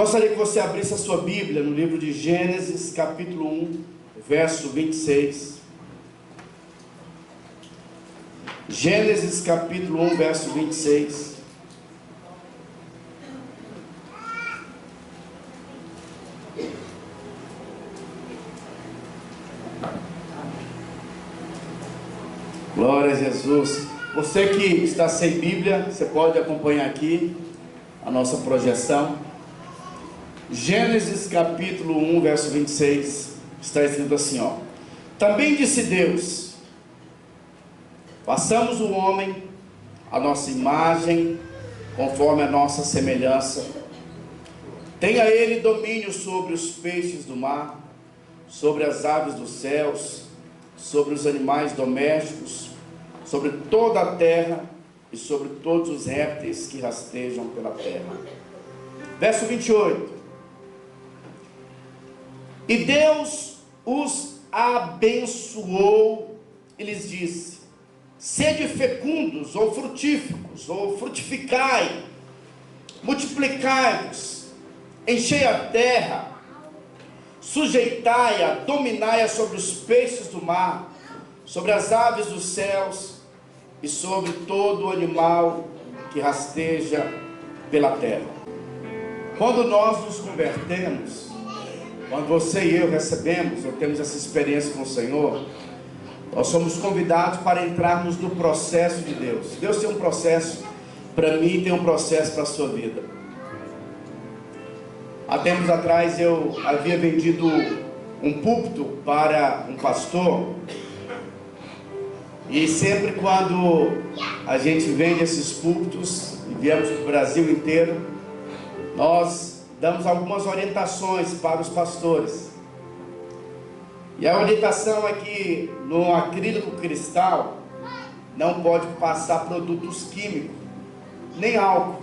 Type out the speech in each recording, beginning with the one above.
Gostaria que você abrisse a sua Bíblia no livro de Gênesis, capítulo 1, verso 26. Gênesis, capítulo 1, verso 26. Glória a Jesus. Você que está sem Bíblia, você pode acompanhar aqui a nossa projeção. Gênesis capítulo 1, verso 26, está escrito assim, ó: Também disse Deus: façamos o homem à nossa imagem, conforme a nossa semelhança. Tenha ele domínio sobre os peixes do mar, sobre as aves dos céus, sobre os animais domésticos, sobre toda a terra e sobre todos os répteis que rastejam pela terra. Verso 28. E Deus os abençoou e lhes disse: sede fecundos ou frutíficos, ou frutificai, multiplicai-vos, enchei a terra, sujeitai-a, dominai-a sobre os peixes do mar, sobre as aves dos céus e sobre todo o animal que rasteja pela terra. Quando nós nos convertemos, quando você e eu recebemos, ou temos essa experiência com o Senhor, nós somos convidados para entrarmos no processo de Deus. Deus tem um processo para mim, tem um processo para a sua vida. Há tempos atrás eu havia vendido um púlpito para um pastor, e sempre quando a gente vende esses púlpitos e viemos para o Brasil inteiro, nós damos algumas orientações para os pastores. E a orientação é que no acrílico cristal não pode passar produtos químicos, nem álcool,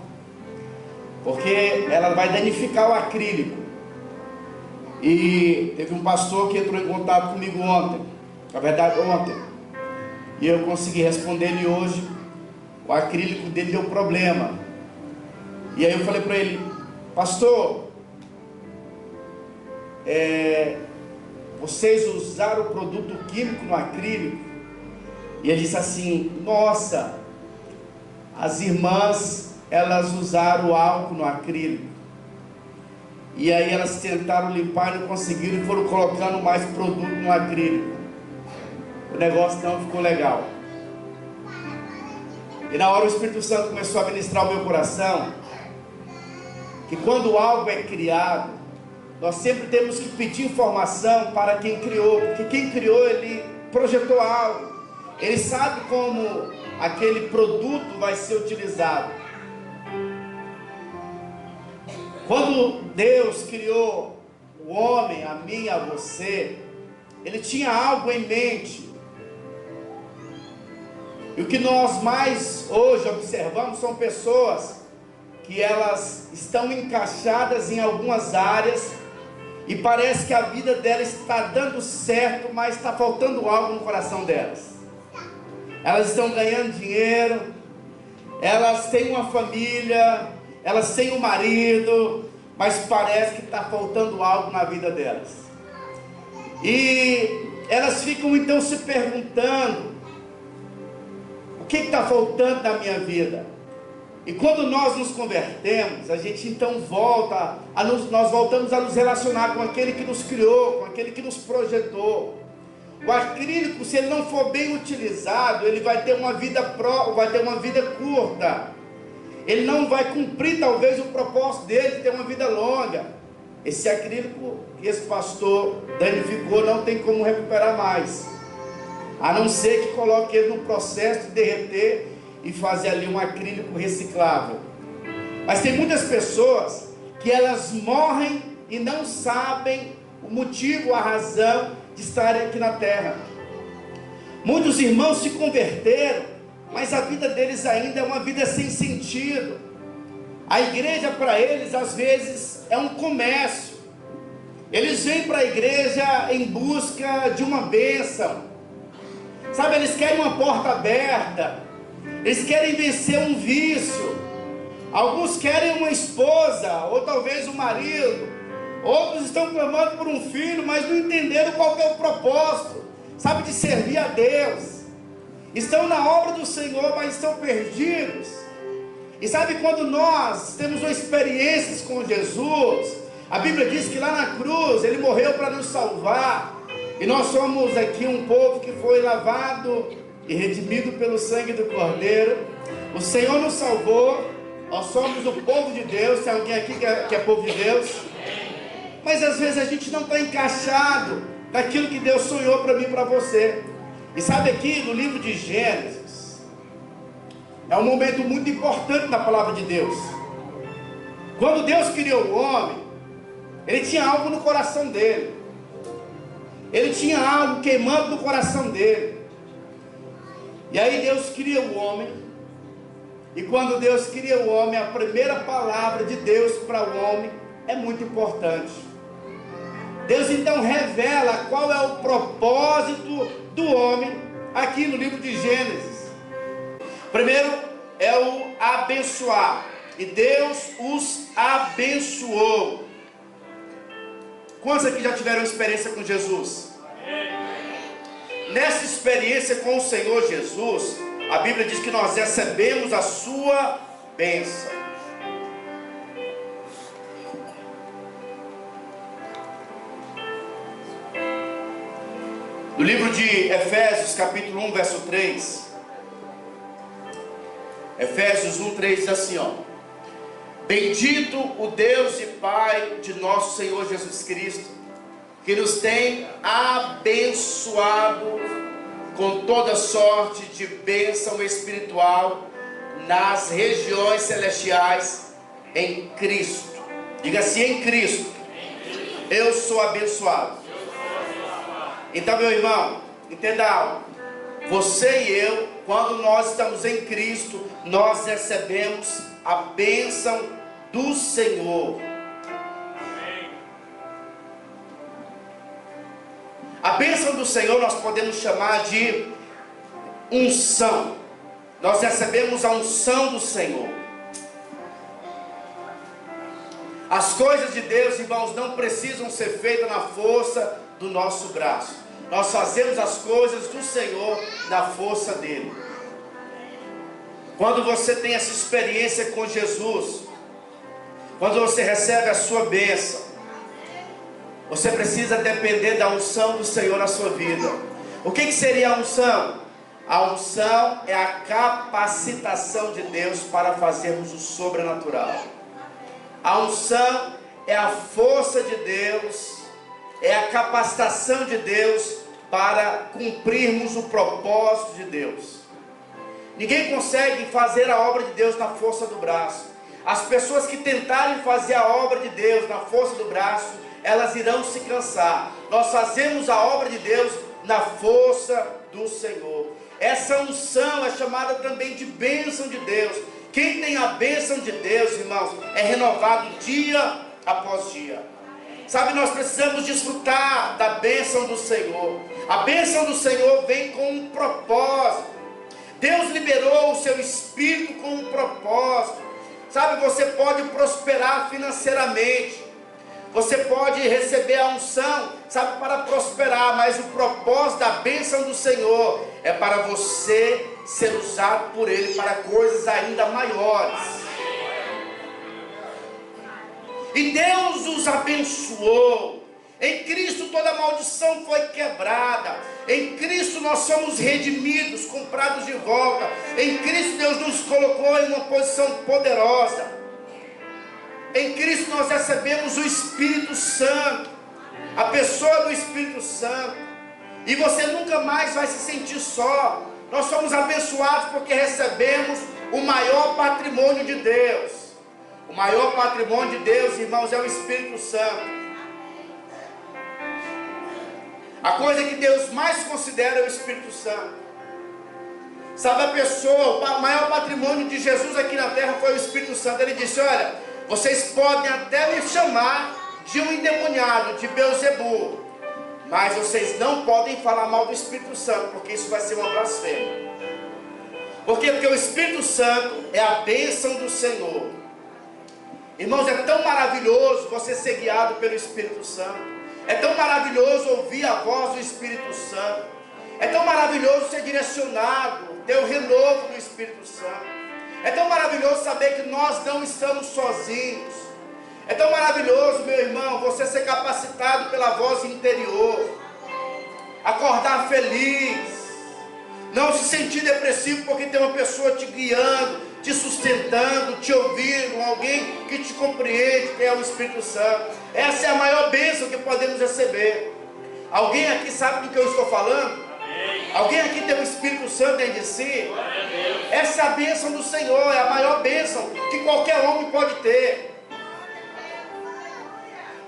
porque ela vai danificar o acrílico. E teve um pastor que entrou em contato comigo ontem, na verdade ontem, e eu consegui responder ele hoje. O acrílico dele deu problema. E aí eu falei para ele: pastor, vocês usaram o produto químico no acrílico? E ele disse assim: nossa, as irmãs, elas usaram o álcool no acrílico, e aí elas tentaram limpar e não conseguiram, e foram colocando mais produto no acrílico. O negócio não ficou legal. E na hora o Espírito Santo começou a ministrar o meu coração, que quando algo é criado, nós sempre temos que pedir informação para quem criou, porque quem criou, ele projetou algo, ele sabe como aquele produto vai ser utilizado. Quando Deus criou o homem, a mim, a você, ele tinha algo em mente. E o que nós mais hoje observamos são pessoas que elas estão encaixadas em algumas áreas e parece que a vida delas está dando certo, mas está faltando algo no coração delas. Elas estão ganhando dinheiro, elas têm uma família, elas têm um marido, mas parece que está faltando algo na vida delas. E elas ficam então se perguntando: o que está faltando na minha vida? E quando nós nos convertemos, a gente então nós voltamos a nos relacionar com aquele que nos criou, com aquele que nos projetou. O acrílico, se ele não for bem utilizado, ele vai ter uma vida curta. Ele não vai cumprir talvez o propósito dele de ter uma vida longa. Esse acrílico que esse pastor danificou não tem como recuperar mais, a não ser que coloque ele no processo de derreter e fazer ali um acrílico reciclável. Mas tem muitas pessoas que elas morrem e não sabem o motivo, a razão de estarem aqui na terra. Muitos irmãos se converteram, mas a vida deles ainda é uma vida sem sentido. A igreja para eles às vezes é um comércio. Eles vêm para a igreja em busca de uma bênção, sabe, eles querem uma porta aberta, eles querem vencer um vício, Alguns querem uma esposa, ou talvez um marido. Outros estão clamando por um filho, mas não entenderam qual que é o propósito, sabe, de servir a Deus. Estão na obra do Senhor, mas estão perdidos. E sabe, quando nós temos uma experiência com Jesus, a Bíblia diz que lá na cruz Ele morreu para nos salvar. E nós somos aqui um povo que foi lavado e redimido pelo sangue do Cordeiro. O Senhor nos salvou. Nós somos o povo de Deus. Tem alguém aqui que é povo de Deus? Mas às vezes a gente não está encaixado naquilo que Deus sonhou para mim e para você. E sabe, aqui no livro de Gênesis é um momento muito importante na palavra de Deus. Quando Deus criou o homem, Ele tinha algo no coração dele. Ele tinha algo queimando no coração dele. E aí Deus cria o homem. E quando Deus cria o homem, a primeira palavra de Deus para o homem é muito importante. Deus então revela qual é o propósito do homem aqui no livro de Gênesis. Primeiro é o abençoar. E Deus os abençoou. Quantos aqui já tiveram experiência com Jesus? Nessa experiência com o Senhor Jesus, a Bíblia diz que nós recebemos a sua bênção. No livro de Efésios, capítulo 1, verso 3. Efésios 1, 3 diz assim, ó: bendito o Deus e Pai de nosso Senhor Jesus Cristo, que nos tem abençoado com toda sorte de bênção espiritual nas regiões celestiais em Cristo. Diga assim: em Cristo eu sou abençoado. Então, meu irmão, entenda algo. Você e eu, quando nós estamos em Cristo, nós recebemos a bênção do Senhor. A bênção do Senhor nós podemos chamar de unção. Nós recebemos a unção do Senhor. As coisas de Deus, irmãos, não precisam ser feitas na força do nosso braço. Nós fazemos as coisas do Senhor na força dele. Quando você tem essa experiência com Jesus, quando você recebe a sua bênção, você precisa depender da unção do Senhor na sua vida. O que seria a unção? A unção é a capacitação de Deus para fazermos o sobrenatural. A unção é a força de Deus, é a capacitação de Deus para cumprirmos o propósito de Deus. Ninguém consegue fazer a obra de Deus na força do braço. As pessoas que tentarem fazer a obra de Deus na força do braço, elas irão se cansar. Nós fazemos a obra de Deus na força do Senhor. Essa unção é chamada também de bênção de Deus. Quem tem a bênção de Deus, irmãos, é renovado dia após dia. Sabe, nós precisamos desfrutar da bênção do Senhor. A bênção do Senhor vem com um propósito. Deus liberou o seu Espírito com um propósito. Sabe, você pode prosperar financeiramente. Você pode receber a unção, sabe, para prosperar. Mas o propósito da bênção do Senhor é para você ser usado por Ele para coisas ainda maiores. E Deus os abençoou. Em Cristo toda maldição foi quebrada. Em Cristo nós somos redimidos, comprados de volta. Em Cristo Deus nos colocou em uma posição poderosa. Em Cristo nós recebemos o Espírito Santo, a pessoa do Espírito Santo. E você nunca mais vai se sentir só. Nós somos abençoados porque recebemos o maior patrimônio de Deus. O maior patrimônio de Deus, irmãos, é o Espírito Santo. A coisa que Deus mais considera é o Espírito Santo. Sabe, a pessoa, o maior patrimônio de Jesus aqui na terra foi o Espírito Santo. Ele disse: olha, vocês podem até me chamar de um endemoniado, de Beelzebu, mas vocês não podem falar mal do Espírito Santo, porque isso vai ser uma blasfêmia. Por quê? Porque o Espírito Santo é a bênção do Senhor. Irmãos, é tão maravilhoso você ser guiado pelo Espírito Santo. É tão maravilhoso ouvir a voz do Espírito Santo. É tão maravilhoso ser direcionado, ter o renovo do Espírito Santo. É tão maravilhoso saber que nós não estamos sozinhos. É tão maravilhoso, meu irmão, você ser capacitado pela voz interior. Acordar feliz. Não se sentir depressivo porque tem uma pessoa te guiando, te sustentando, te ouvindo, alguém que te compreende, que é o Espírito Santo. Essa é a maior bênção que podemos receber. Alguém aqui sabe do que eu estou falando? Amém. Alguém aqui tem o Espírito Santo dentro de si? Essa é a bênção do Senhor, é a maior bênção que qualquer homem pode ter.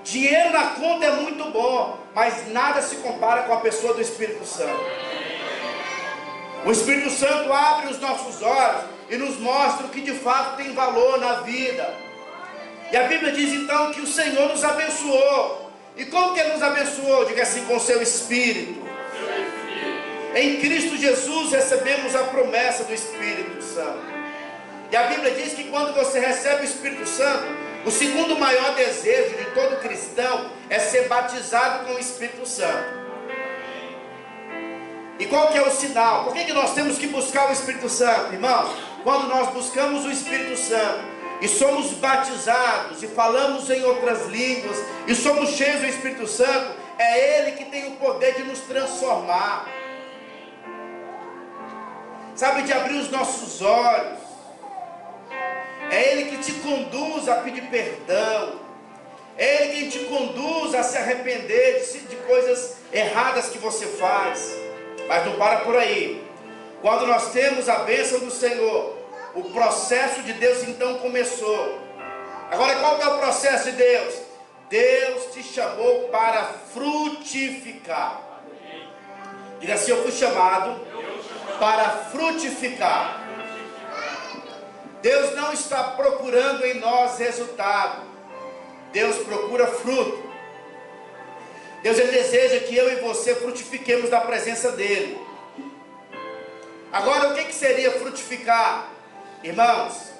Dinheiro na conta é muito bom, mas nada se compara com a pessoa do Espírito Santo. O Espírito Santo abre os nossos olhos e nos mostra o que de fato tem valor na vida. E a Bíblia diz então que o Senhor nos abençoou. E como que Ele nos abençoou? Diga assim, com seu Espírito. Em Cristo Jesus recebemos a promessa do Espírito Santo. E a Bíblia diz que quando você recebe o Espírito Santo, o segundo maior desejo de todo cristão é ser batizado com o Espírito Santo. E qual que é o sinal? Por que nós temos que buscar o Espírito Santo, irmãos? Quando nós buscamos o Espírito Santo e somos batizados e falamos em outras línguas e somos cheios do Espírito Santo, é Ele que tem o poder de nos transformar, sabe, de abrir os nossos olhos. É Ele que te conduz a pedir perdão. É Ele quem te conduz a se arrepender de coisas erradas que você faz. Mas não para por aí. Quando nós temos a bênção do Senhor, o processo de Deus então começou. Agora, qual é o processo de Deus? Deus te chamou para frutificar. Diga assim, eu fui chamado para frutificar. Deus não está procurando em nós resultado. Deus procura fruto. Deus, Ele deseja que eu e você frutifiquemos da presença dEle. Agora, o que seria frutificar? Irmãos,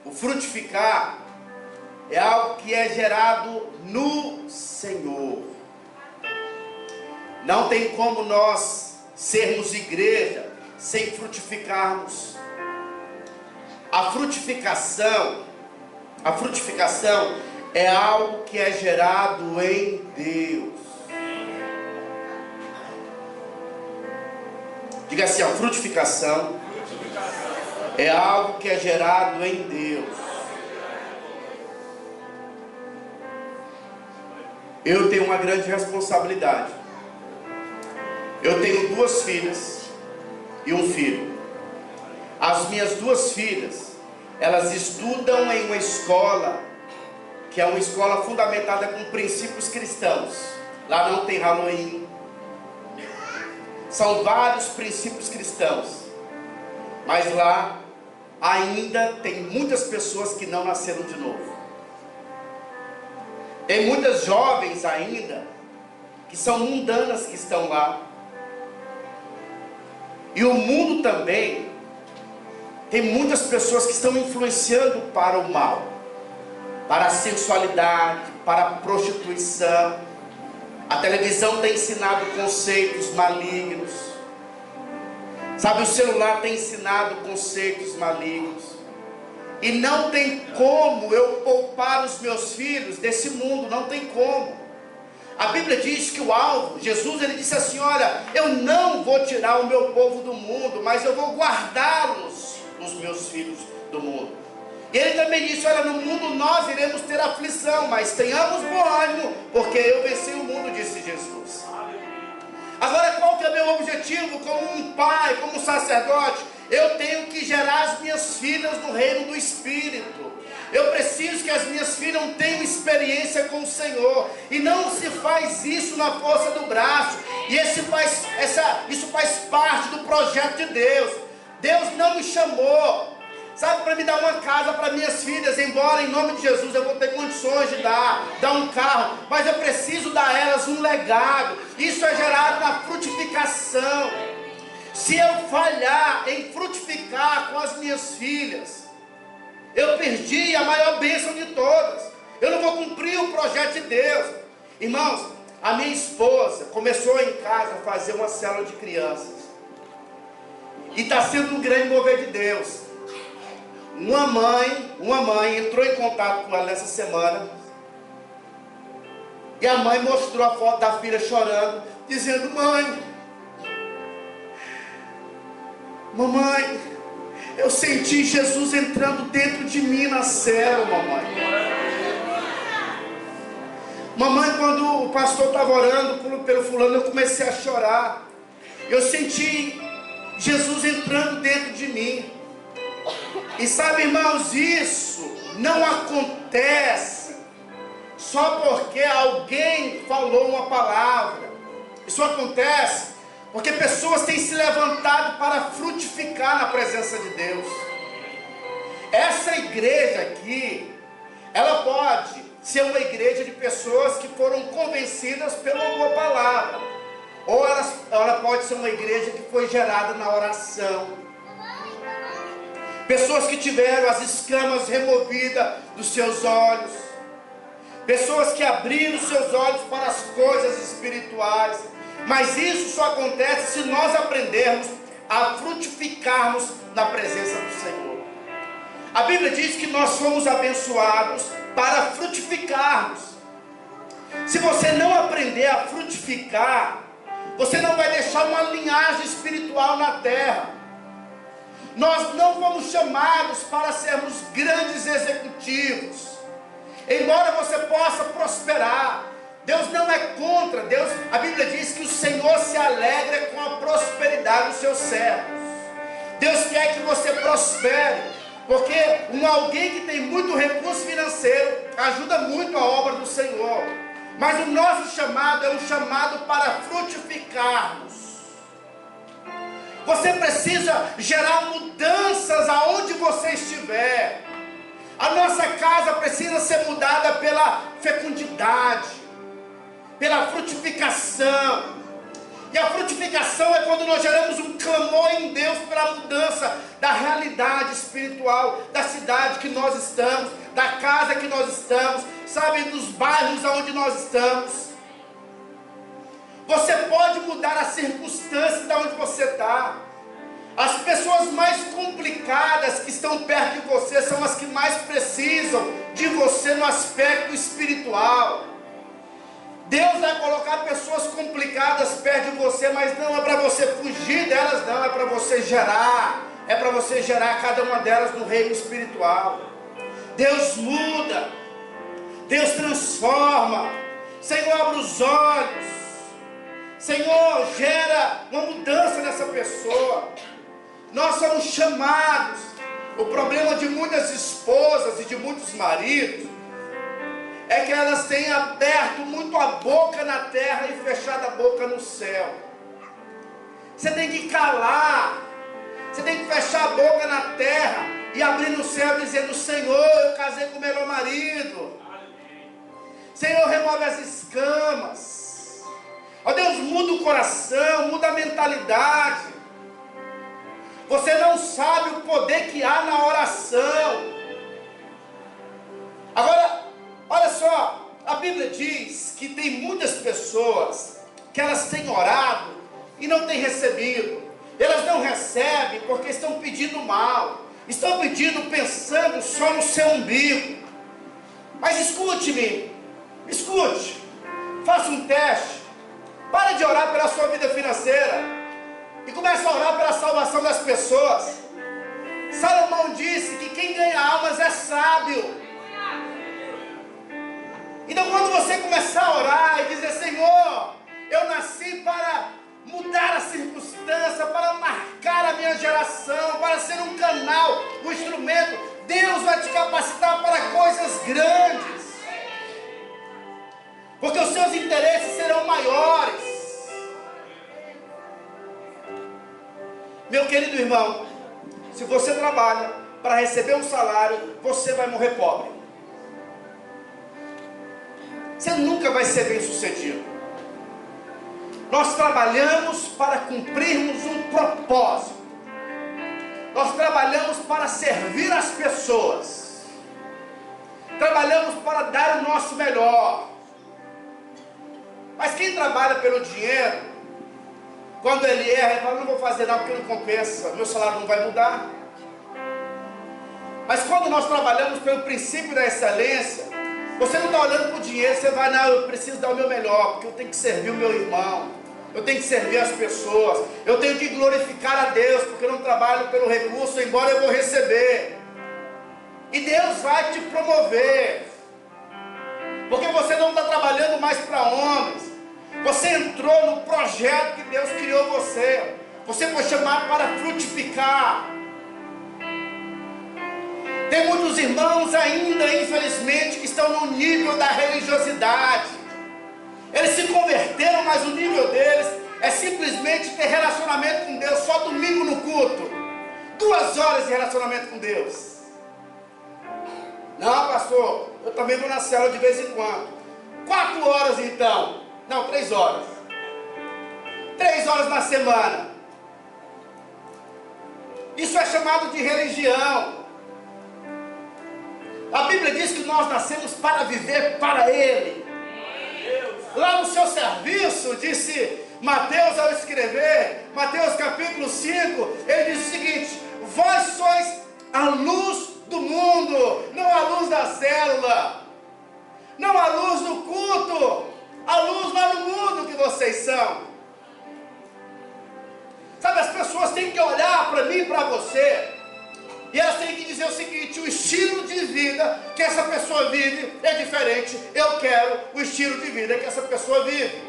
o frutificar é algo que é gerado no Senhor. Não tem como nós sermos igreja sem frutificarmos. A frutificação é algo que é gerado em Deus. Diga assim, a frutificação é algo que é gerado em Deus. Eu tenho uma grande responsabilidade. Eu tenho 2 filhas e um filho. As minhas 2 filhas, elas estudam em uma escola que é uma escola fundamentada com princípios cristãos. Lá não tem Halloween. São vários princípios cristãos. Mas lá ainda tem muitas pessoas que não nasceram de novo. Tem muitas jovens ainda que são mundanas que estão lá. E o mundo também tem muitas pessoas que estão influenciando para o mal, para a sensualidade, para a prostituição. A televisão tem ensinado conceitos malignos. Sabe, o celular tem ensinado conceitos malignos. E não tem como eu poupar os meus filhos desse mundo, não tem como. A Bíblia diz que o alvo, Jesus, ele disse assim, olha, eu não vou tirar o meu povo do mundo, mas eu vou guardá-los, os meus filhos, do mundo. E ele também disse, olha, no mundo nós iremos ter aflição, mas tenhamos bom ânimo, porque eu venci o mundo, disse Jesus. Agora, qual que é o meu objetivo como um pai, como um sacerdote? Eu tenho que gerar as minhas filhas no reino do Espírito. Eu preciso que as minhas filhas tenham experiência com o Senhor. E não se faz isso na força do braço. E isso faz parte do projeto de Deus. Deus não me chamou, sabe, para me dar uma casa para minhas filhas, embora em nome de Jesus eu vou ter condições de dar um carro, mas eu preciso dar a elas um legado. Isso é gerado na frutificação. Se eu falhar em frutificar com as minhas filhas, eu perdi a maior bênção de todas. Eu não vou cumprir o projeto de Deus. Irmãos, a minha esposa começou em casa a fazer uma célula de crianças. E está sendo um grande mover de Deus. Uma mãe entrou em contato com ela nessa semana. E a mãe mostrou a foto da filha chorando, dizendo: mamãe, eu senti Jesus entrando dentro de mim na célula, mamãe. Mamãe, quando o pastor estava orando pelo fulano, eu comecei a chorar. Eu senti Jesus entrando dentro de mim. E sabe, irmãos, isso não acontece só porque alguém falou uma palavra. Isso acontece porque pessoas têm se levantado para frutificar na presença de Deus. Essa igreja aqui, ela pode ser uma igreja de pessoas que foram convencidas pela boa palavra, ou ela pode ser uma igreja que foi gerada na oração. Pessoas que tiveram as escamas removidas dos seus olhos, pessoas que abriram seus olhos para as coisas espirituais. Mas isso só acontece se nós aprendermos a frutificarmos na presença do Senhor. A Bíblia diz que nós fomos abençoados para frutificarmos. Se você não aprender a frutificar, você não vai deixar uma linhagem espiritual na terra. Nós não fomos chamados para sermos grandes executivos. Embora você possa prosperar, Deus não é contra. A Bíblia diz que o Senhor se alegra com a prosperidade dos seus servos. Deus quer que você prospere, porque alguém que tem muito recurso financeiro ajuda muito a obra do Senhor. Mas o nosso chamado é um chamado para frutificarmos. Você precisa gerar mudanças aonde você estiver. A nossa casa precisa ser mudada pela fecundidade, pela frutificação. E a frutificação é quando nós geramos um clamor em Deus pela mudança da realidade espiritual, da cidade que nós estamos, da casa que nós estamos, sabe, dos bairros onde nós estamos. Você pode mudar as circunstâncias de onde você está. As pessoas mais complicadas que estão perto de você são as que mais precisam de você no aspecto espiritual. Deus vai colocar pessoas complicadas perto de você, mas não é para você fugir delas, não, é para você gerar. É para você gerar cada uma delas no reino espiritual. Deus muda, Deus transforma. Senhor, abre os olhos. Senhor, gera uma mudança nessa pessoa. Nós somos chamados. O problema de muitas esposas e de muitos maridos é que elas têm aberto muito a boca na terra e fechado a boca no céu. Você tem que calar. Você tem que fechar a boca na terra e abrir no céu dizendo: Senhor, eu casei com o melhor marido. Senhor, remove as escamas. Ó Deus, muda o coração, muda a mentalidade. Você não sabe o poder que há na oração. Agora, olha só, a Bíblia diz que tem muitas pessoas que elas têm orado e não têm recebido. Elas não recebem porque estão pedindo mal, estão pedindo pensando só no seu umbigo. Mas escute-me, escute, faça um teste. Para de orar pela sua vida financeira e comece a orar pela salvação das pessoas. Salomão disse que quem ganha almas é sábio. Então quando você começar a orar e dizer: Senhor, eu nasci para mudar a circunstância, para marcar a minha geração, para ser um canal, um instrumento, Deus vai te capacitar para coisas grandes, porque os seus interesses serão maiores. Meu querido irmão, se você trabalha para receber um salário, você vai morrer pobre. Você nunca vai ser bem sucedido. Nós trabalhamos para cumprirmos um propósito. Nós trabalhamos para servir as pessoas. Trabalhamos para dar o nosso melhor. Mas quem trabalha pelo dinheiro, quando ele erra, ele fala, não vou fazer nada porque não compensa, meu salário não vai mudar. Mas quando nós trabalhamos pelo princípio da excelência, você não está olhando para o dinheiro, você vai, não, eu preciso dar o meu melhor, porque eu tenho que servir o meu irmão, eu tenho que servir as pessoas, eu tenho que glorificar a Deus, porque eu não trabalho pelo recurso, embora eu vou receber. E Deus vai te promover, porque você não está trabalhando mais para homens, você entrou no projeto que Deus criou você, você foi chamado para frutificar. Tem muitos irmãos ainda, infelizmente, que estão no nível da religiosidade. Eles se converteram, mas o nível deles é simplesmente ter relacionamento com Deus só domingo no culto. 2 horas de relacionamento com Deus. Não, pastor, eu também vou na célula de vez em quando. 4 horas então. Não, 3 horas. 3 horas na semana. Isso é chamado de religião. A Bíblia diz que nós nascemos para viver para Ele. Lá no seu serviço, disse Mateus ao escrever, Mateus capítulo 5, ele diz o seguinte: vós sois a luz do mundo, não a luz da célula, não a luz do culto, a luz lá no mundo que vocês são. Sabe, as pessoas têm que olhar para mim e para você, e elas têm que dizer o seguinte: o estilo de vida que essa pessoa vive é diferente. Eu quero o estilo de vida que essa pessoa vive.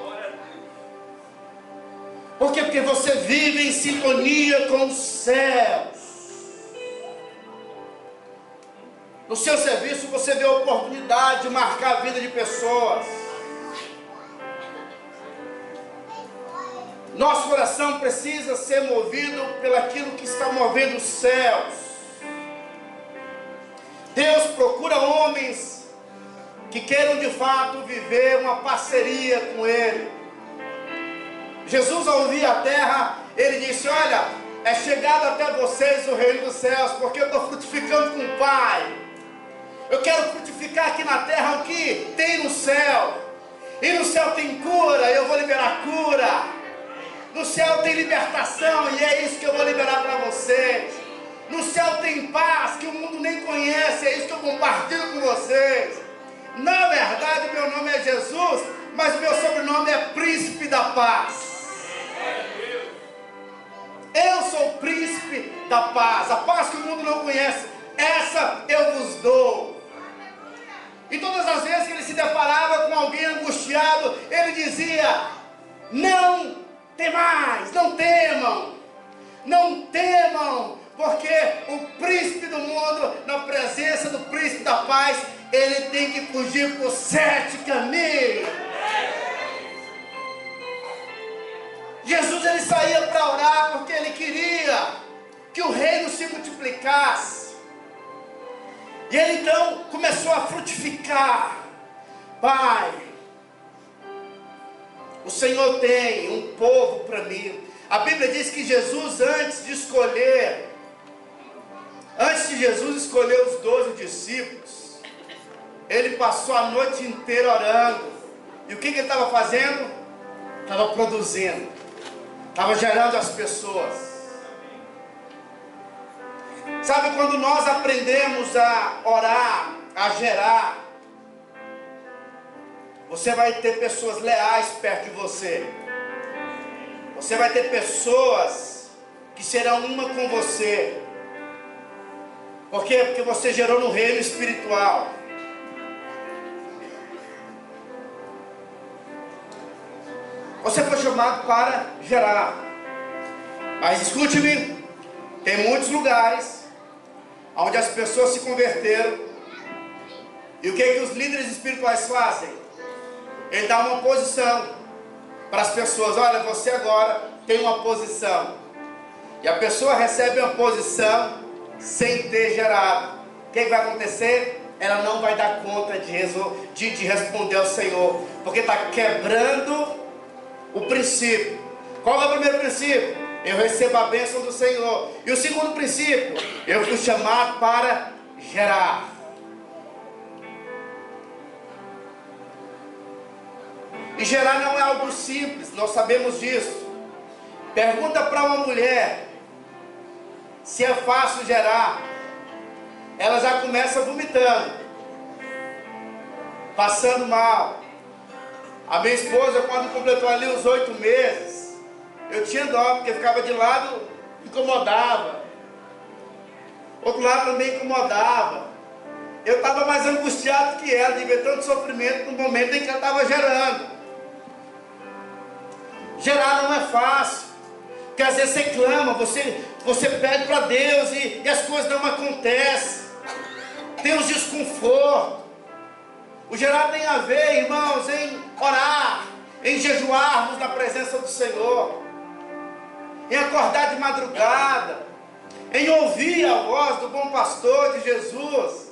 Por quê? Porque você vive em sintonia com os céus. No seu serviço você vê a oportunidade de marcar a vida de pessoas. Nosso coração precisa ser movido pelaquilo que está movendo os céus. Deus procura homens que queiram de fato viver uma parceria com Ele. Jesus, ao vir à terra, Ele disse: olha, é chegado até vocês o reino dos céus, porque eu estou frutificando com o Pai. Eu quero frutificar aqui na terra o que tem no céu. E no céu tem cura, eu vou liberar cura. No céu tem libertação, e é isso que eu vou liberar para vocês. No céu tem paz que o mundo nem conhece, é isso que eu compartilho com vocês. Na verdade, meu nome é Jesus, mas meu sobrenome é Príncipe da Paz. Eu sou o Príncipe da Paz. A paz que o mundo não conhece, essa eu vos dou. E todas as vezes que ele se deparava com alguém angustiado, ele dizia: não temais, não temam, não temam, porque o príncipe do mundo, na presença do príncipe da paz, ele tem que fugir por 7 caminhos. Jesus, ele saía para orar porque ele queria que o reino se multiplicasse. E ele então começou a frutificar. Pai, o Senhor tem um povo para mim. A Bíblia diz que Jesus, antes de Jesus escolher os 12 discípulos, ele passou a noite inteira orando. E o que ele estava fazendo? Estava produzindo, estava gerando as pessoas. Sabe, quando nós aprendemos a orar, a gerar, você vai ter pessoas leais perto de você. Você vai ter pessoas que serão uma com você. Por quê? Porque você gerou no reino espiritual. Você foi chamado para gerar. Mas escute-me, tem muitos lugares onde as pessoas se converteram. E o que os líderes espirituais fazem? Ele dá uma posição para as pessoas. Olha, você agora tem uma posição. E a pessoa recebe uma posição sem ter gerado. O que vai acontecer? Ela não vai dar conta de responder ao Senhor, porque está quebrando o princípio. Qual é o primeiro princípio? Eu recebo a bênção do Senhor. E o segundo princípio, eu fui chamado para gerar. E gerar não é algo simples, nós sabemos disso. Pergunta para uma mulher se é fácil gerar. Ela já começa vomitando, passando mal. A minha esposa, quando completou ali os 8 meses, eu tinha dó, porque ficava de lado, incomodava. Outro lado também incomodava. Eu estava mais angustiado que ela, de ver tanto sofrimento no momento em que ela estava gerando. Gerar não é fácil, porque às vezes você clama, você pede para Deus e as coisas não acontecem. Tem os desconfortos. O gerar tem a ver, irmãos, em orar, em jejuarmos na presença do Senhor, em acordar de madrugada, em ouvir a voz do bom pastor de Jesus.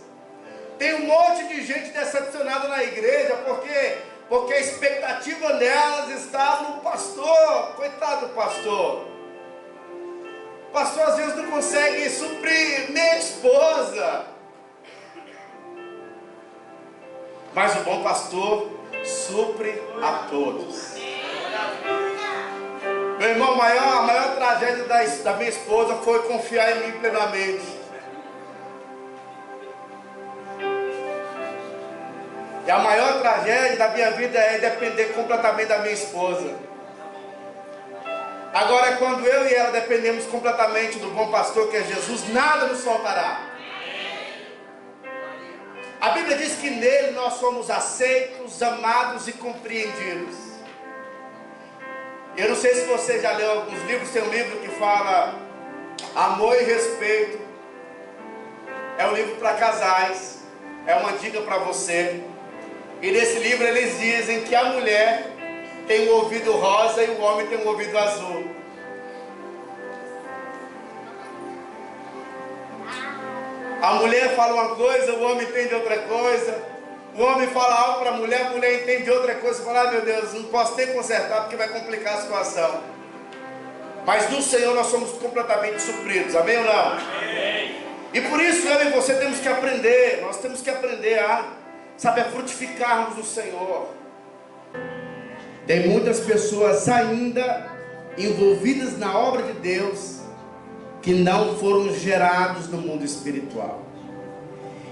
Tem um monte de gente decepcionada na igreja, porque a expectativa delas está no pastor. Coitado do pastor. O pastor às vezes não consegue suprir minha esposa, mas o bom pastor supre a todos. Meu irmão, a maior tragédia da minha esposa foi confiar em mim plenamente. E a maior tragédia da minha vida é depender completamente da minha esposa. Agora, quando eu e ela dependemos completamente do bom pastor, que é Jesus, nada nos faltará. A Bíblia diz que nele nós somos aceitos, amados e compreendidos. Eu não sei se você já leu alguns livros. Tem um livro que fala Amor e Respeito. É um livro para casais. É uma dica para você. E nesse livro eles dizem que a mulher tem um ouvido rosa e o homem tem um ouvido azul. A mulher fala uma coisa, o homem entende outra coisa. O homem fala algo para a mulher entende outra coisa. Fala, meu Deus, não posso nem consertar porque vai complicar a situação. Mas no Senhor nós somos completamente supridos, amém ou não? Amém. E por isso eu e você temos que aprender. Nós temos que aprender a frutificarmos no Senhor. Tem muitas pessoas ainda envolvidas na obra de Deus que não foram gerados no mundo espiritual.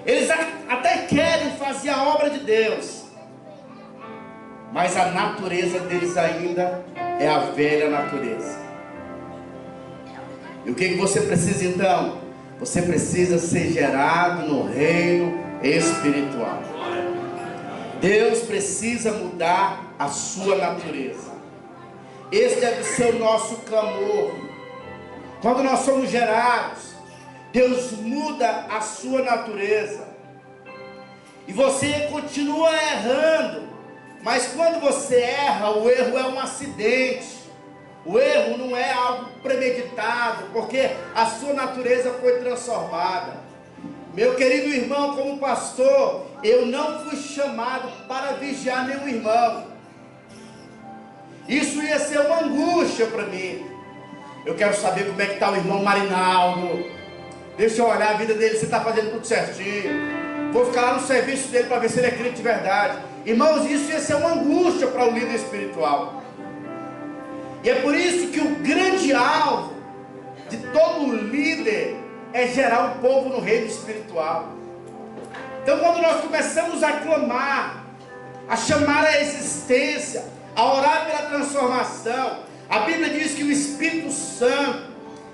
Eles até querem fazer a obra de Deus, mas a natureza deles ainda é a velha natureza. E o que você precisa então? Você precisa ser gerado no reino espiritual. Deus precisa mudar a sua natureza. Esse deve ser o nosso clamor. Quando nós somos gerados, Deus muda a sua natureza. E você continua errando. Mas quando você erra, o erro é um acidente. O erro não é algo premeditado, porque a sua natureza foi transformada. Meu querido irmão, como pastor, eu não fui chamado para vigiar nenhum irmão. Isso ia ser uma angústia para mim. Eu quero saber como é que está o irmão Marinaldo. Deixa eu olhar a vida dele, se está fazendo tudo certinho. Vou ficar lá no serviço dele para ver se ele é crente de verdade. Irmãos, isso ia ser uma angústia para o líder espiritual. E é por isso que o grande alvo de todo líder é gerar o povo no reino espiritual. Então, quando nós começamos a clamar, a chamar a existência, a orar pela transformação, a Bíblia diz que o Espírito Santo,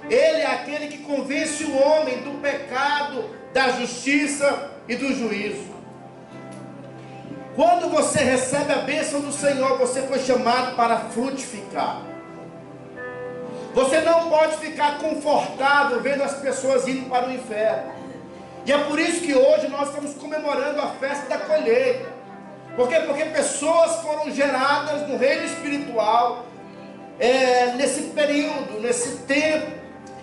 ele é aquele que convence o homem do pecado, da justiça e do juízo. Quando você recebe a bênção do Senhor, você foi chamado para frutificar. Você não pode ficar confortável vendo as pessoas indo para o inferno. E é por isso que hoje nós estamos comemorando a festa da colheita. Por quê? Porque pessoas foram geradas no reino espiritual nesse período, nesse tempo.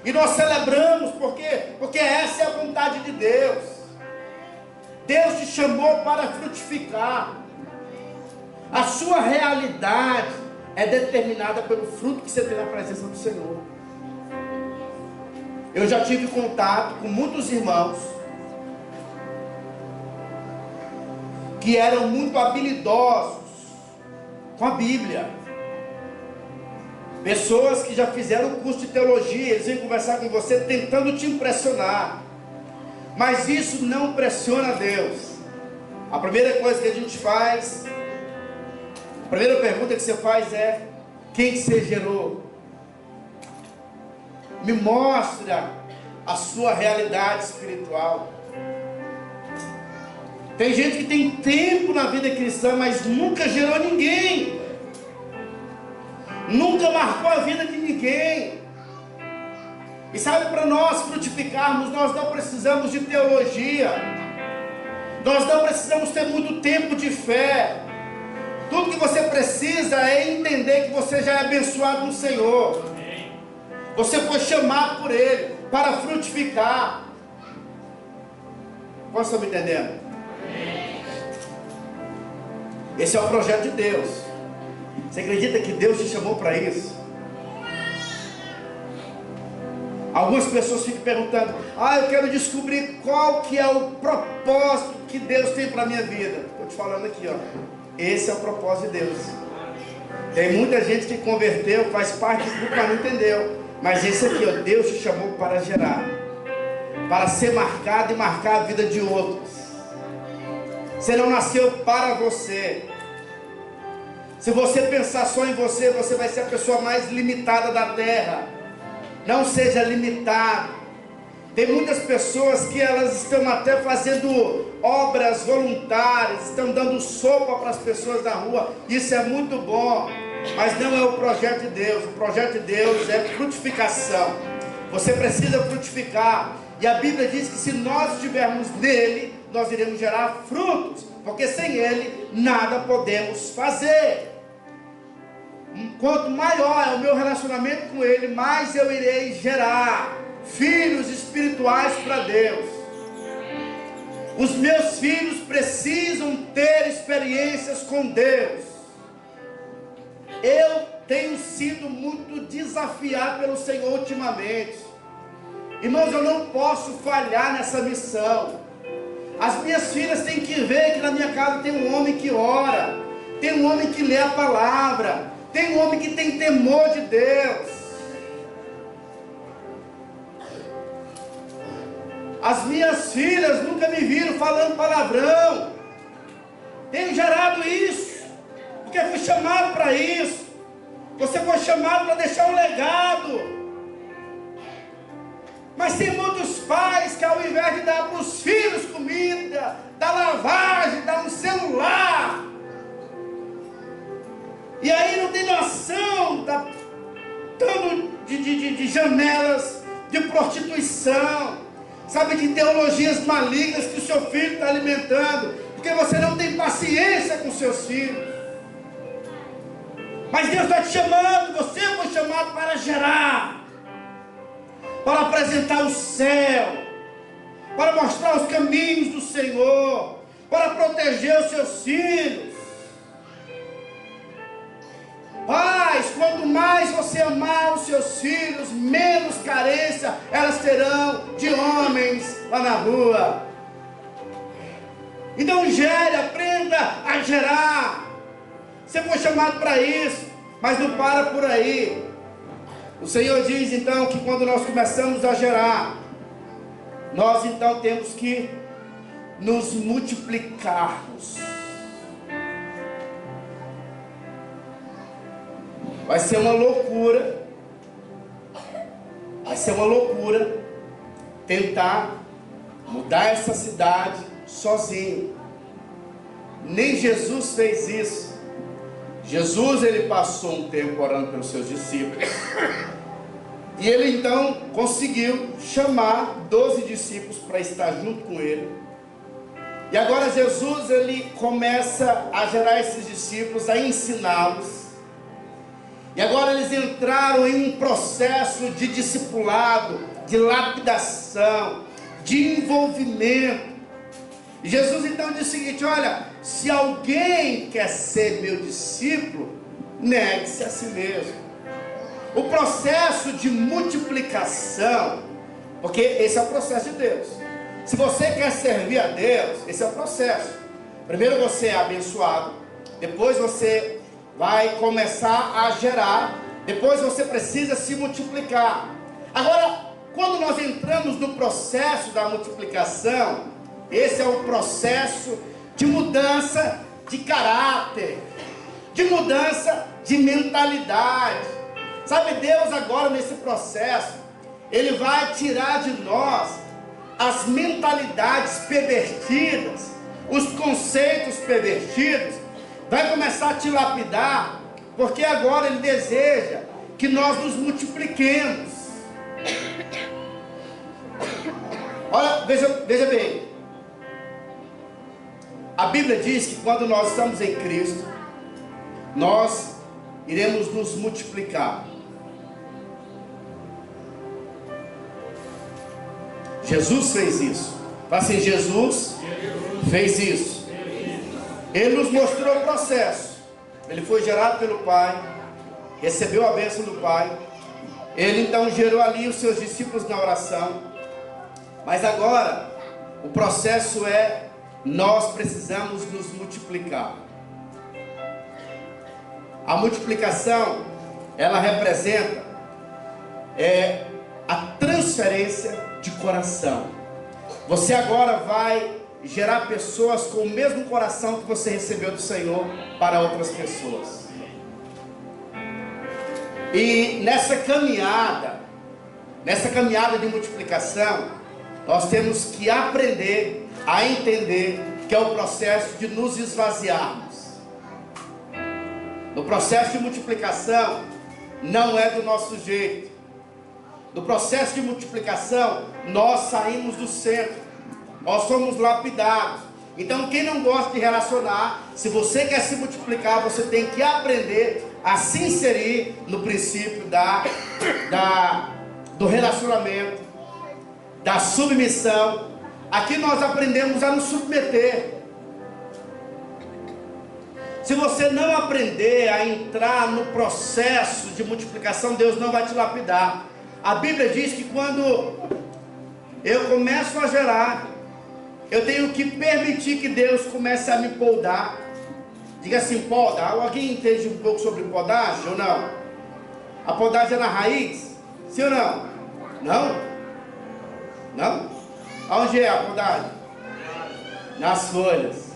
E nós celebramos porque essa é a vontade de Deus. Deus te chamou para frutificar. A sua realidade é determinada pelo fruto que você tem na presença do Senhor. Eu já tive contato com muitos irmãos que eram muito habilidosos com a Bíblia. Pessoas que já fizeram curso de teologia, eles vêm conversar com você tentando te impressionar. Mas isso não pressiona Deus. A primeira coisa que a gente faz, a primeira pergunta que você faz é: quem que você gerou? Me mostra a sua realidade espiritual. Tem gente que tem tempo na vida cristã, mas nunca gerou ninguém, nunca marcou a vida de ninguém. E sabe, para nós frutificarmos, nós não precisamos de teologia, nós não precisamos ter muito tempo de fé. Tudo que você precisa é entender que você já é abençoado no Senhor. Você foi chamado por Ele para frutificar. Vocês estão me entendendo? Esse é o projeto de Deus. Você acredita que Deus te chamou para isso? Algumas pessoas ficam perguntando: eu quero descobrir qual que é o propósito que Deus tem para a minha vida. Estou te falando aqui, esse é o propósito de Deus. Tem muita gente que converteu, faz parte do grupo, mas não entendeu. Mas esse aqui, Deus te chamou para gerar, para ser marcado e marcar a vida de outros. Você não nasceu para você. Se você pensar só em você, você vai ser a pessoa mais limitada da terra. Não seja limitado. Tem muitas pessoas que elas estão até fazendo obras voluntárias, estão dando sopa para as pessoas na rua. Isso é muito bom, mas não é o projeto de Deus. O projeto de Deus é frutificação. Você precisa frutificar. E a Bíblia diz que se nós estivermos nele, nós iremos gerar frutos, porque sem ele nada podemos fazer. Quanto maior é o meu relacionamento com ele, mais eu irei gerar filhos espirituais para Deus. Os meus filhos precisam ter experiências com Deus. Eu tenho sido muito desafiado pelo Senhor ultimamente. Irmãos, eu não posso falhar nessa missão. As minhas filhas têm que ver que na minha casa tem um homem que ora, tem um homem que lê a palavra, tem um homem que tem temor de Deus. As minhas filhas nunca me viram falando palavrão. Tenho gerado isso, porque fui chamado para isso. Você foi chamado para deixar um legado. Mas tem muitos pais que, ao invés de dar para os filhos comida, dar lavagem, dar um celular, e aí não tem noção da tanto de janelas de prostituição, sabe, de ideologias malignas que o seu filho está alimentando, porque você não tem paciência com seus filhos. Mas Deus está te chamando, você foi chamado para gerar, para apresentar o céu, para mostrar os caminhos do Senhor, para proteger os seus filhos. Pais, quanto mais você amar os seus filhos, menos carência elas terão de homens lá na rua. Então gere, aprenda a gerar. Você foi chamado para isso, mas não para por aí. O Senhor diz então que quando nós começamos a gerar, nós então temos que nos multiplicarmos. Vai ser uma loucura tentar mudar essa cidade sozinho. Nem Jesus fez isso. Jesus, ele passou um tempo orando pelos seus discípulos, e ele então conseguiu chamar 12 discípulos para estar junto com ele. E agora Jesus, ele começa a gerar esses discípulos, a ensiná-los. E agora eles entraram em um processo de discipulado, de lapidação, de envolvimento. E Jesus então diz o seguinte: olha, se alguém quer ser meu discípulo, negue-se a si mesmo. O processo de multiplicação, porque esse é o processo de Deus. Se você quer servir a Deus, esse é o processo. Primeiro você é abençoado, depois você vai começar a gerar, depois você precisa se multiplicar. Agora, quando nós entramos no processo da multiplicação, esse é o processo de mudança de caráter, de mudança de mentalidade. Sabe, Deus agora nesse processo, Ele vai tirar de nós as mentalidades pervertidas, os conceitos pervertidos, vai começar a te lapidar, porque agora Ele deseja que nós nos multipliquemos. Olha, veja bem, a Bíblia diz que quando nós estamos em Cristo, nós iremos nos multiplicar. Jesus fez isso. Fala assim, Jesus fez isso. Ele nos mostrou o processo. Ele foi gerado pelo Pai, recebeu a bênção do Pai. Ele então gerou ali os seus discípulos na oração. Mas agora, o processo é, nós precisamos nos multiplicar. A multiplicação, ela representa a transferência de coração. Você agora vai gerar pessoas com o mesmo coração que você recebeu do Senhor para outras pessoas. E nessa caminhada de multiplicação, nós temos que aprender a entender que é o processo de nos esvaziarmos. No processo de multiplicação, não é do nosso jeito. No processo de multiplicação, nós saímos do centro, nós somos lapidados. Então, quem não gosta de relacionar, se você quer se multiplicar, você tem que aprender a se inserir no princípio do relacionamento, da submissão. Aqui nós aprendemos a nos submeter. Se você não aprender a entrar no processo de multiplicação, Deus não vai te lapidar. A Bíblia diz que quando eu começo a gerar, eu tenho que permitir que Deus comece a me podar. Diga assim, podar. Alguém entende um pouco sobre podagem ou não? A podagem é na raiz? Sim ou não? Não? Não? Aonde é a podagem? Nas folhas.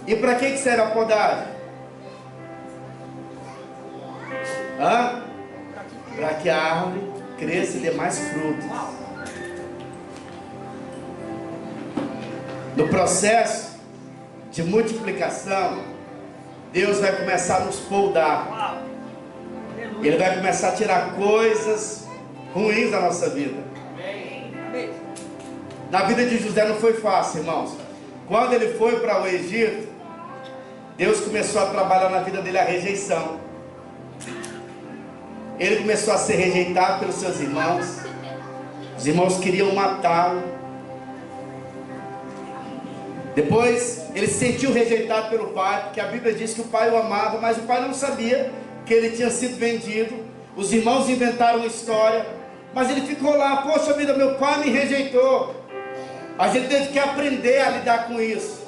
E para que serve a podagem? Para que a árvore cresça e dê mais frutos. No processo de multiplicação, Deus vai começar a nos podar. Ele vai começar a tirar coisas ruins da nossa vida. Na vida de José não foi fácil, irmãos. Quando ele foi para o Egito, Deus começou a trabalhar na vida dele a rejeição. Ele começou a ser rejeitado pelos seus irmãos. Os irmãos queriam matá-lo. Depois ele se sentiu rejeitado pelo pai, porque a Bíblia diz que o pai o amava, mas o pai não sabia que ele tinha sido vendido. Os irmãos inventaram uma história, mas ele ficou lá, poxa vida, meu pai me rejeitou. A gente teve que aprender a lidar com isso.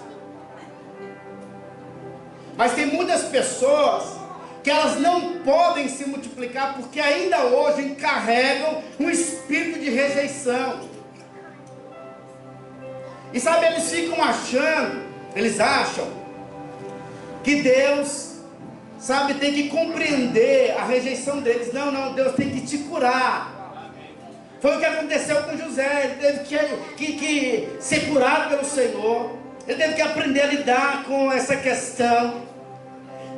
Mas tem muitas pessoas que elas não podem se multiplicar porque ainda hoje carregam um espírito de rejeição. E sabe, eles ficam achando, eles acham que Deus, sabe, tem que compreender a rejeição deles. Não, Deus tem que te curar. Foi o que aconteceu com José. Ele teve que ser curado pelo Senhor. Ele teve que aprender a lidar com essa questão.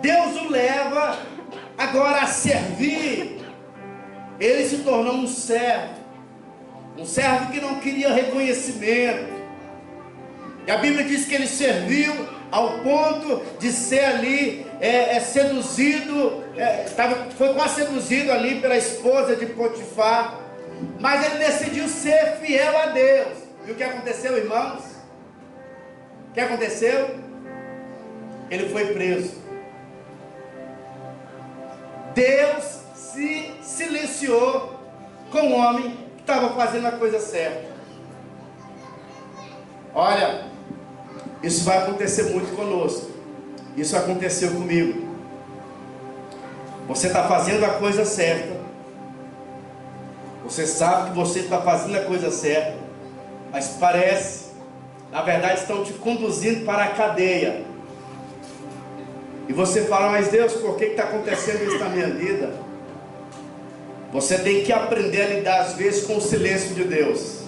Deus o leva agora a servir. Ele se tornou um servo que não queria reconhecimento. E a Bíblia diz que ele serviu ao ponto de ser ali seduzido, foi quase seduzido ali pela esposa de Potifar. Mas ele decidiu ser fiel a Deus. E o que aconteceu, irmãos? O que aconteceu? Ele foi preso. Deus se silenciou com o homem que estava fazendo a coisa certa. Olha, isso vai acontecer muito conosco. Isso aconteceu comigo. Você está fazendo a coisa certa. Você sabe que você está fazendo a coisa certa, mas parece, na verdade, estão te conduzindo para a cadeia. E você fala: mas Deus, por que está acontecendo isso na minha vida? Você tem que aprender a lidar às vezes com o silêncio de Deus.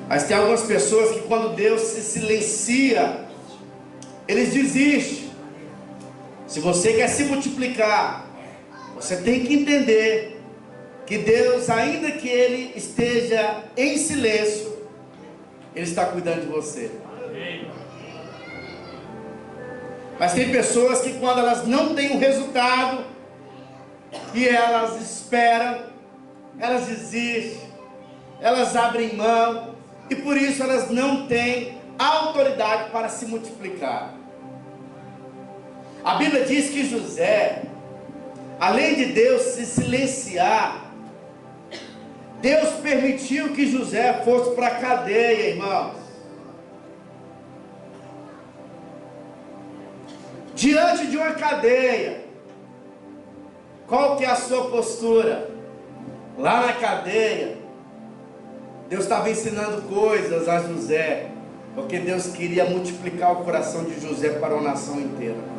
Mas tem algumas pessoas que quando Deus se silencia, eles desistem. Se você quer se multiplicar, você tem que entender que Deus, ainda que Ele esteja em silêncio, Ele está cuidando de você. Mas tem pessoas que quando elas não têm um resultado, e elas esperam, elas desistem, elas abrem mão, e por isso elas não têm autoridade para se multiplicar. A Bíblia diz que José, além de Deus se silenciar, Deus permitiu que José fosse para a cadeia, irmãos. Diante de uma cadeia, qual que é a sua postura? Lá na cadeia, Deus estava ensinando coisas a José, porque Deus queria multiplicar o coração de José para uma nação inteira.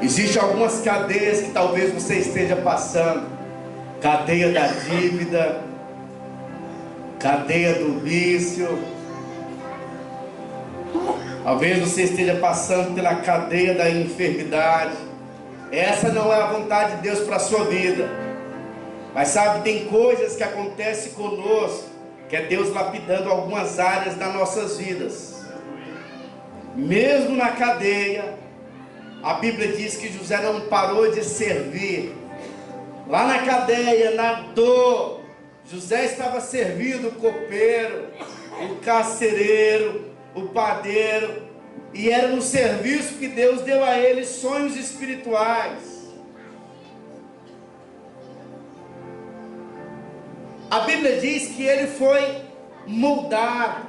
Existem algumas cadeias que talvez você esteja passando. Cadeia da dívida, cadeia do vício. Talvez você esteja passando pela cadeia da enfermidade. Essa não é a vontade de Deus para a sua vida. Mas sabe, tem coisas que acontecem conosco, que é Deus lapidando algumas áreas das nossas vidas. Mesmo na cadeia, a Bíblia diz que José não parou de servir. Lá na cadeia, na dor, José estava servindo o copeiro, o carcereiro, o padeiro, e era no serviço que Deus deu a ele sonhos espirituais. A Bíblia diz que ele foi moldado,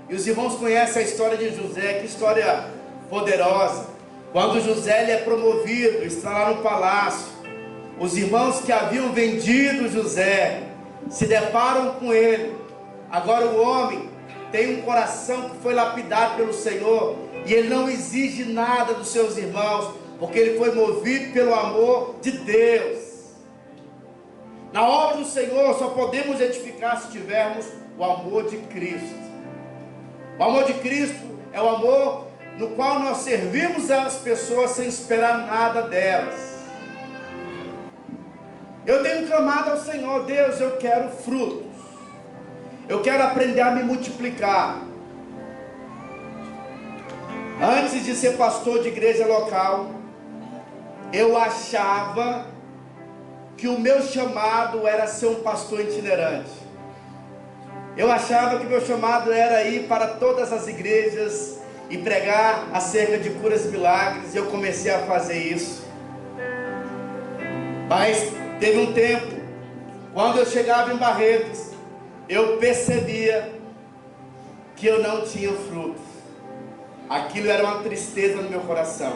e os irmãos conhecem a história de José, que história poderosa. Quando José ele é promovido, está lá no palácio, os irmãos que haviam vendido José se deparam com ele. Agora o homem tem um coração que foi lapidado pelo Senhor, e ele não exige nada dos seus irmãos, porque ele foi movido pelo amor de Deus. Na obra do Senhor só podemos edificar se tivermos o amor de Cristo. O amor de Cristo é o amor no qual nós servimos as pessoas sem esperar nada delas. Eu tenho clamado ao Senhor: Deus, eu quero frutos, eu quero aprender a me multiplicar. Antes de ser pastor de igreja local, eu achava que o meu chamado era ser um pastor itinerante. Eu achava que o meu chamado era ir para todas as igrejas e pregar acerca de curas e milagres. E eu comecei a fazer isso. Mas teve um tempo, quando eu chegava em Barretos, eu percebia que eu não tinha frutos. Aquilo era uma tristeza no meu coração.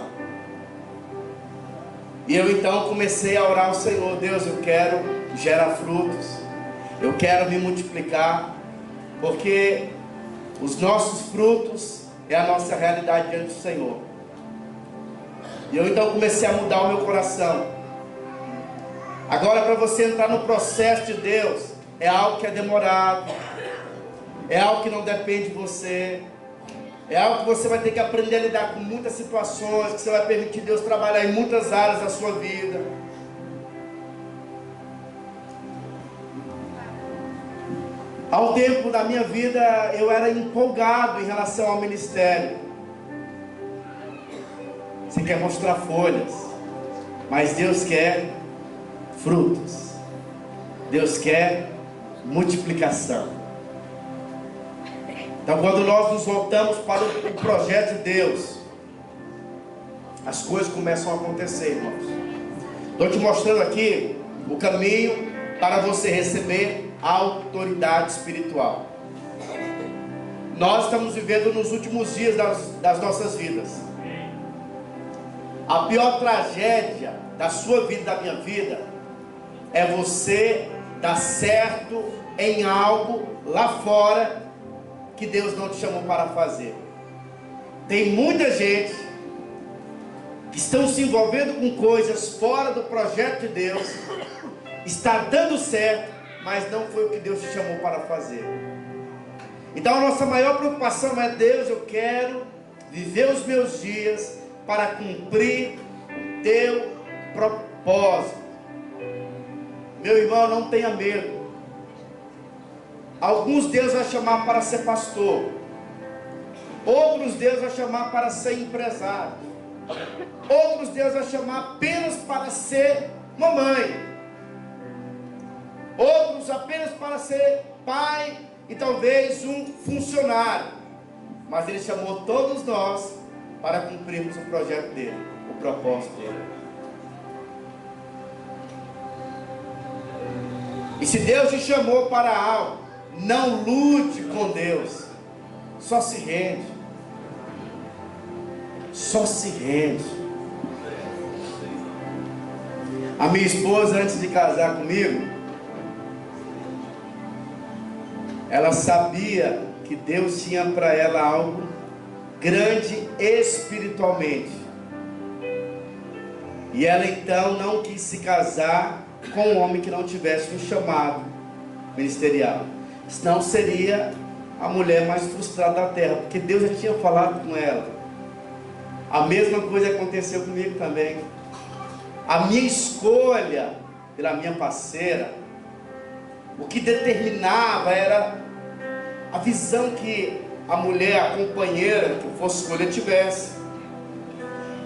E eu então comecei a orar ao Senhor: Deus, eu quero gerar frutos, eu quero me multiplicar, porque os nossos frutos é a nossa realidade diante do Senhor. E eu então comecei a mudar o meu coração. Agora, para você entrar no processo de Deus, é algo que é demorado, é algo que não depende de você, é algo que você vai ter que aprender a lidar com muitas situações, que você vai permitir Deus trabalhar em muitas áreas da sua vida. Há um tempo da minha vida eu era empolgado em relação ao ministério. Você quer mostrar folhas, mas Deus quer frutos. Deus quer multiplicação. Então, quando nós nos voltamos para o projeto de Deus, as coisas começam a acontecer, irmãos. Estou te mostrando aqui o caminho para você receber a autoridade espiritual. Nós estamos vivendo nos últimos dias das nossas vidas. A pior tragédia da sua vida e da minha vida é você dar certo em algo lá fora que Deus não te chamou para fazer. Tem muita gente que estão se envolvendo com coisas fora do projeto de Deus, está dando certo, mas não foi o que Deus te chamou para fazer. Então a nossa maior preocupação é: Deus, eu quero viver os meus dias para cumprir o teu propósito. Meu irmão, não tenha medo. Alguns Deus vai chamar para ser pastor, outros Deus vai chamar para ser empresário, outros Deus vai chamar apenas para ser mamãe, outros apenas para ser pai e talvez um funcionário. Mas Ele chamou todos nós para cumprirmos o projeto dele, o propósito dele. E se Deus te chamou para algo, não lute com Deus, só se rende. Só se rende. A minha esposa, antes de casar comigo, ela sabia que Deus tinha para ela algo grande espiritualmente. E ela então não quis se casar com um homem que não tivesse um chamado ministerial. Senão seria a mulher mais frustrada da terra, porque Deus já tinha falado com ela. A mesma coisa aconteceu comigo também. A minha escolha pela minha parceira, o que determinava era a visão que a mulher, a companheira que eu fosse escolher, tivesse.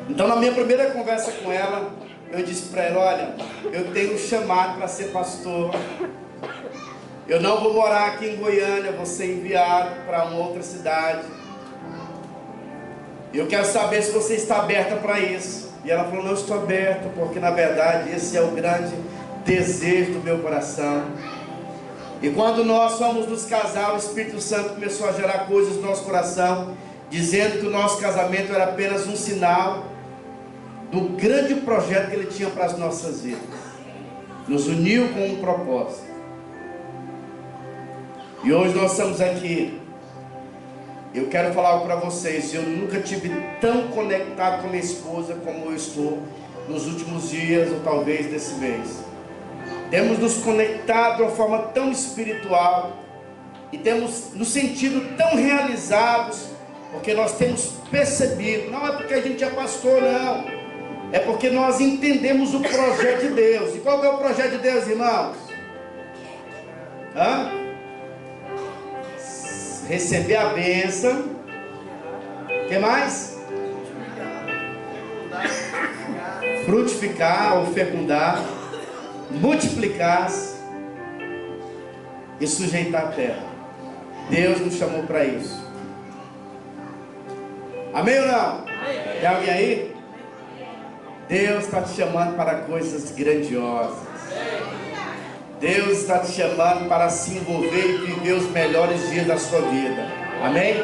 Então, na minha primeira conversa com ela, eu disse para ela: olha, eu tenho um chamado para ser pastor. Eu não vou morar aqui em Goiânia, vou ser enviado para uma outra cidade. Eu quero saber se você está aberta para isso. E ela falou: não, estou aberta, porque na verdade esse é o grande desejo do meu coração. E quando nós fomos nos casar, o Espírito Santo começou a gerar coisas no nosso coração, dizendo que o nosso casamento era apenas um sinal do grande projeto que Ele tinha para as nossas vidas. Nos uniu com um propósito. E hoje nós estamos aqui. Eu quero falar algo para vocês. Eu nunca tive tão conectado com minha esposa como eu estou nos últimos dias, ou talvez nesse mês. Temos nos conectado de uma forma tão espiritual, e temos nos sentido tão realizados, porque nós temos percebido, não é porque a gente é pastor, não, é porque nós entendemos o projeto de Deus. E qual é o projeto de Deus, irmãos? Receber a bênção. O que mais? Frutificar ou fecundar, multiplicar-se e sujeitar a terra. Deus nos chamou para isso. Amém ou não? Amém. Tem alguém aí? Deus está te chamando para coisas grandiosas. Deus está te chamando para se envolver e viver os melhores dias da sua vida. Amém?